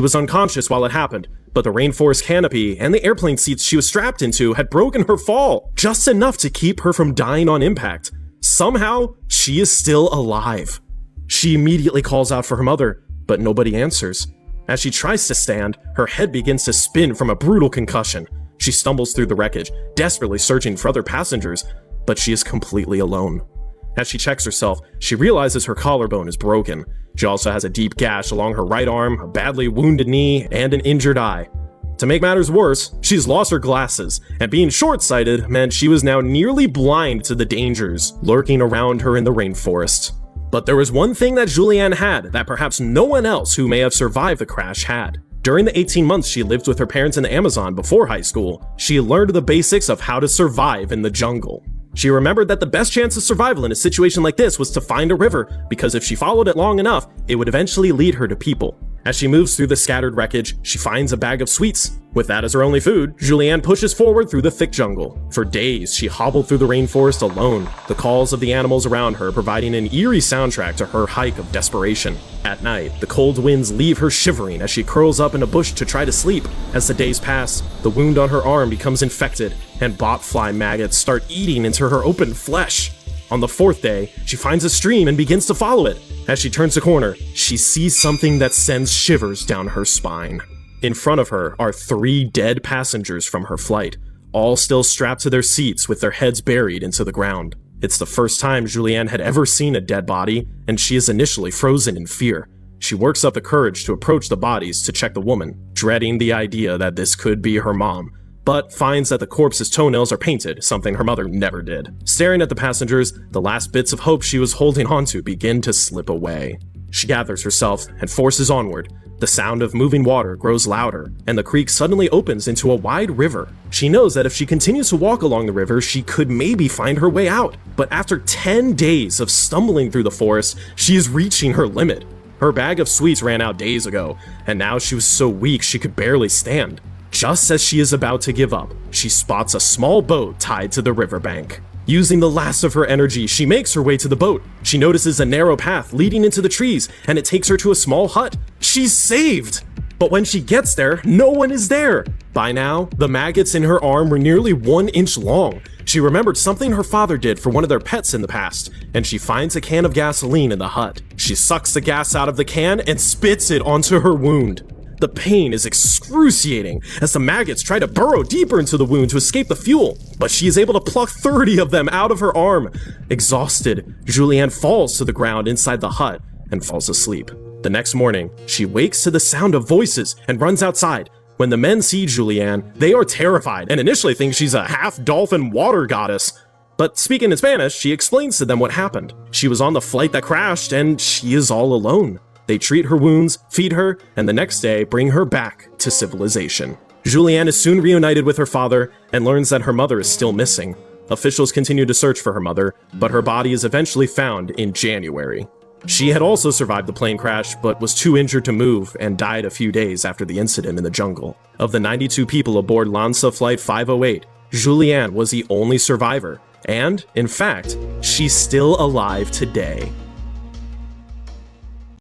was unconscious while it happened, but the rainforest canopy and the airplane seats she was strapped into had broken her fall, just enough to keep her from dying on impact. Somehow, she is still alive. She immediately calls out for her mother, but nobody answers. As she tries to stand, her head begins to spin from a brutal concussion. She stumbles through the wreckage, desperately searching for other passengers, but she is completely alone. As she checks herself, she realizes her collarbone is broken. She also has a deep gash along her right arm, a badly wounded knee, and an injured eye. To make matters worse, she's lost her glasses, and being short-sighted meant she was now nearly blind to the dangers lurking around her in the rainforest. But there was one thing that Julianne had that perhaps no one else who may have survived the crash had. During the 18 months she lived with her parents in the Amazon before high school, she learned the basics of how to survive in the jungle. She remembered that the best chance of survival in a situation like this was to find a river, because if she followed it long enough, it would eventually lead her to people. As she moves through the scattered wreckage, she finds a bag of sweets. With that as her only food, Julianne pushes forward through the thick jungle. For days, she hobbled through the rainforest alone, the calls of the animals around her providing an eerie soundtrack to her hike of desperation. At night, the cold winds leave her shivering as she curls up in a bush to try to sleep. As the days pass, the wound on her arm becomes infected, and botfly maggots start eating into her open flesh. On the fourth day, she finds a stream and begins to follow it. As she turns the corner, she sees something that sends shivers down her spine. In front of her are 3 dead passengers from her flight, all still strapped to their seats with their heads buried into the ground. It's the first time Julianne had ever seen a dead body, and she is initially frozen in fear. She works up the courage to approach the bodies to check the woman, dreading the idea that this could be her mom, but finds that the corpse's toenails are painted, something her mother never did. Staring at the passengers, the last bits of hope she was holding onto begin to slip away. She gathers herself and forces onward. The sound of moving water grows louder, and the creek suddenly opens into a wide river. She knows that if she continues to walk along the river, she could maybe find her way out. But after 10 days of stumbling through the forest, she is reaching her limit. Her bag of sweets ran out days ago, and now she was so weak she could barely stand. Just as she is about to give up, she spots a small boat tied to the riverbank. Using the last of her energy, she makes her way to the boat. She notices a narrow path leading into the trees, and it takes her to a small hut. She's saved! But when she gets there, no one is there. By now, the maggots in her arm were nearly 1 inch long. She remembered something her father did for one of their pets in the past, and she finds a can of gasoline in the hut. She sucks the gas out of the can and spits it onto her wound. The pain is excruciating as the maggots try to burrow deeper into the wound to escape the fuel, but she is able to pluck 30 of them out of her arm. Exhausted, Julianne falls to the ground inside the hut and falls asleep. The next morning, she wakes to the sound of voices and runs outside. When the men see Julianne, they are terrified and initially think she's a half-dolphin water goddess. But speaking in Spanish, she explains to them what happened. She was on the flight that crashed and she is all alone. They treat her wounds, feed her, and the next day bring her back to civilization. Julianne is soon reunited with her father and learns that her mother is still missing. Officials continue to search for her mother, but her body is eventually found in January. She had also survived the plane crash, but was too injured to move and died a few days after the incident in the jungle. Of the 92 people aboard LANSA Flight 508, Julianne was the only survivor, and, in fact, she's still alive today.